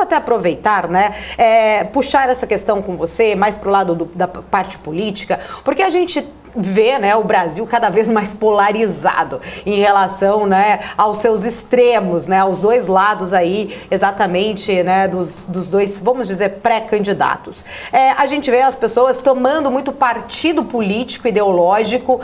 até aproveitar, né, puxar essa questão com você, mais para o lado da parte política, porque a gente vê, né, o Brasil cada vez mais polarizado em relação, né, aos seus extremos, né, aos dois lados aí, exatamente, né, dos dois, vamos dizer, pré-candidatos. A gente vê as pessoas tomando muito partido político, ideológico,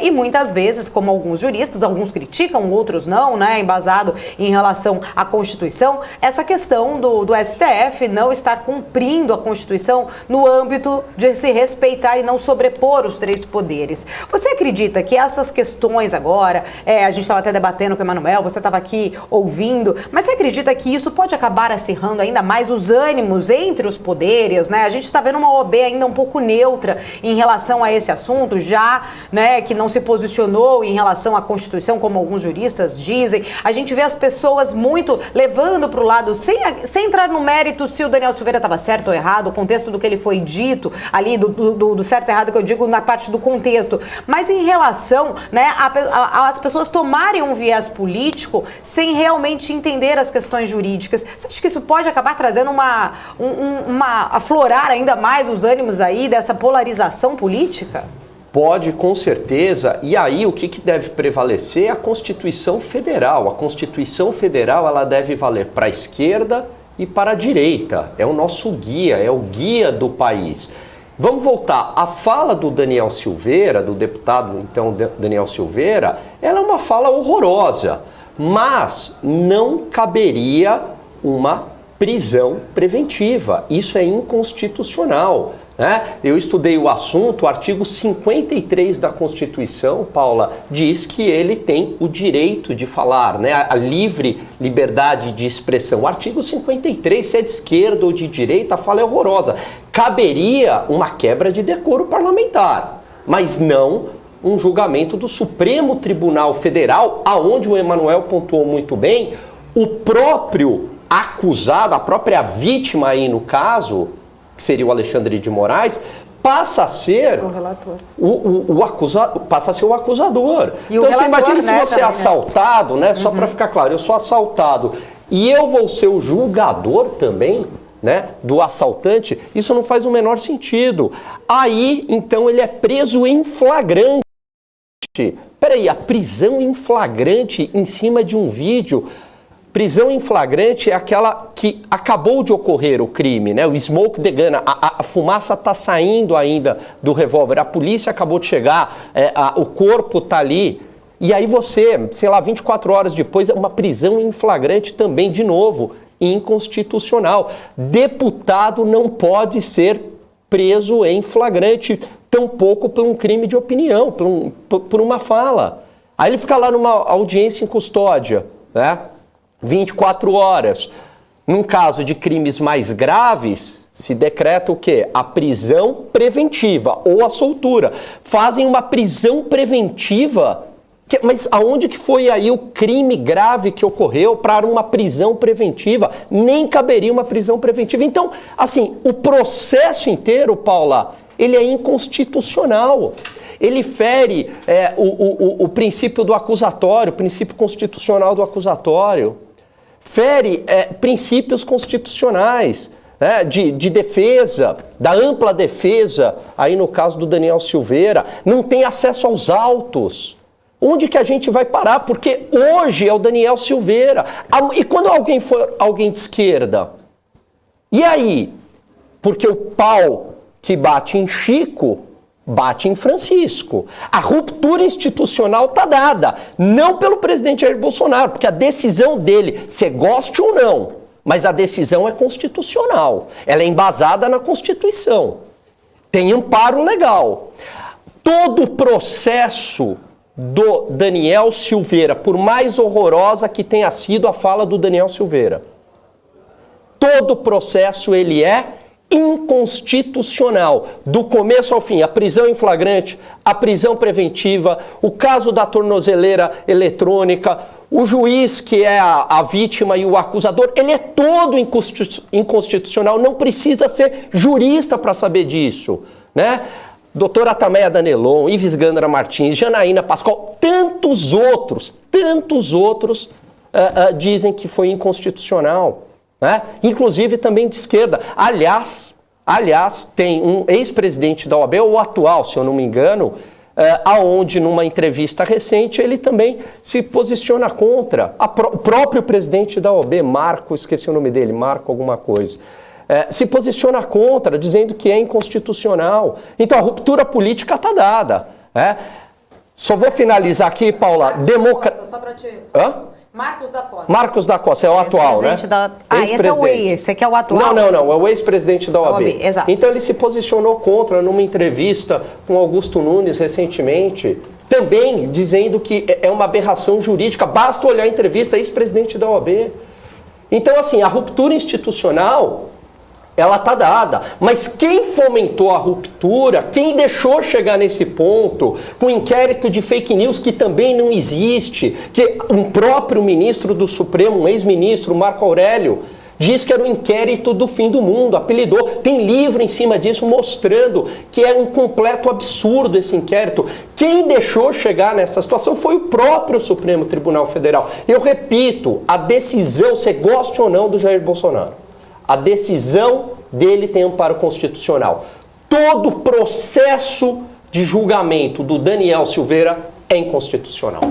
e muitas vezes, como alguns juristas, alguns criticam, outros não, né, embasado em relação à Constituição, essa questão do STF não estar cumprindo a Constituição no âmbito de se respeitar e não sobrepor os três poderes. Você acredita que essas questões agora, a gente estava até debatendo com o Emanuel, você estava aqui ouvindo, mas você acredita que isso pode acabar acirrando ainda mais os ânimos entre os poderes, né? A gente está vendo uma OAB ainda um pouco neutra em relação a esse assunto, já, né, que não se posicionou em relação à Constituição, como alguns juristas dizem. A gente vê as pessoas muito levando para o lado, sem entrar no mérito se o Daniel Silveira estava certo ou errado, o contexto do que ele foi dito ali, do certo e errado que eu digo na parte do contexto, mas em relação, né, as pessoas tomarem um viés político sem realmente entender as questões jurídicas. Você acha que isso pode acabar trazendo aflorar ainda mais os ânimos aí dessa polarização política? Pode, com certeza. E aí o que deve prevalecer é a Constituição Federal. A Constituição Federal, ela deve valer para a esquerda e para a direita. É o nosso guia, é o guia do país. Vamos voltar. A fala do Daniel Silveira, do deputado, então, Daniel Silveira, ela é uma fala horrorosa, mas não caberia uma prisão preventiva. Isso é inconstitucional, né? Eu estudei o assunto, o artigo 53 da Constituição, Paula, diz que ele tem o direito de falar, né? A livre liberdade de expressão. O artigo 53, se é de esquerda ou de direita, a fala é horrorosa. Caberia uma quebra de decoro parlamentar, mas não um julgamento do Supremo Tribunal Federal, aonde o Emanuel pontuou muito bem, o próprio acusado, a própria vítima aí no caso, que seria o Alexandre de Moraes, passa a ser o relator. O acusado, passa a ser o acusador. E então o você relator, imagina se né, você é assaltado, né? Só para ficar claro, eu sou assaltado e eu vou ser o julgador também, né, do assaltante, isso não faz o menor sentido. Aí, então, ele é preso em flagrante. Peraí, a prisão em flagrante em cima de um vídeo. Prisão em flagrante é aquela que acabou de ocorrer o crime, né? O smoke the gun, a fumaça está saindo ainda do revólver, a polícia acabou de chegar, o corpo está ali. E aí você, sei lá, 24 horas depois, uma prisão em flagrante também, de novo, inconstitucional. Deputado não pode ser preso em flagrante, tampouco por um crime de opinião, por uma fala. Aí ele fica lá numa audiência em custódia, né? 24 horas. Num caso de crimes mais graves, se decreta o quê? A prisão preventiva ou a soltura. Fazem uma prisão preventiva. Mas aonde que foi aí o crime grave que ocorreu para uma prisão preventiva? Nem caberia uma prisão preventiva. Então, assim, o processo inteiro, Paula, ele é inconstitucional. Ele fere o princípio do acusatório, o princípio constitucional do acusatório. Fere princípios constitucionais, né, de defesa, da ampla defesa, aí no caso do Daniel Silveira, não tem acesso aos autos. Onde que a gente vai parar? Porque hoje é o Daniel Silveira. E quando alguém for alguém de esquerda? E aí? Porque o pau que bate em Chico bate em Francisco. A ruptura institucional está dada, não pelo presidente Jair Bolsonaro, porque a decisão dele, você goste ou não, mas a decisão é constitucional. Ela é embasada na Constituição. Tem amparo legal. Todo o processo do Daniel Silveira, por mais horrorosa que tenha sido a fala do Daniel Silveira, todo o processo ele é inconstitucional, do começo ao fim. A prisão em flagrante, a prisão preventiva, o caso da tornozeleira eletrônica, o juiz que é a vítima e o acusador, ele é todo inconstitucional, não precisa ser jurista para saber disso, né? Doutora Tameia Danelon, Ives Gandra Martins, Janaína Pascoal, tantos outros dizem que foi inconstitucional. né? Inclusive também de esquerda. Aliás, tem um ex-presidente da OAB, o atual, se eu não me engano, aonde numa entrevista recente ele também se posiciona contra. O próprio presidente da OAB, Marco, esqueci o nome dele, Marco alguma coisa, se posiciona contra, dizendo que é inconstitucional. Então a ruptura política está dada. Só vou finalizar aqui, Paula. Só para te... Hã? Marcos da Costa. Marcos da Costa, é o atual, né? Esse é o ex, esse aqui é o atual. Não, é o ex-presidente da OAB. Exato. Então ele se posicionou contra numa entrevista com Augusto Nunes recentemente, também dizendo que é uma aberração jurídica, basta olhar a entrevista, ex-presidente da OAB. Então, assim, a ruptura institucional, ela está dada, mas quem fomentou a ruptura, quem deixou chegar nesse ponto, com inquérito de fake news que também não existe, que um próprio ministro do Supremo, um ex-ministro, Marco Aurélio, diz que era um inquérito do fim do mundo, apelidou, tem livro em cima disso mostrando que é um completo absurdo esse inquérito. Quem deixou chegar nessa situação foi o próprio Supremo Tribunal Federal. Eu repito, a decisão, você goste ou não do Jair Bolsonaro, a decisão dele tem amparo constitucional. Todo processo de julgamento do Daniel Silveira é inconstitucional.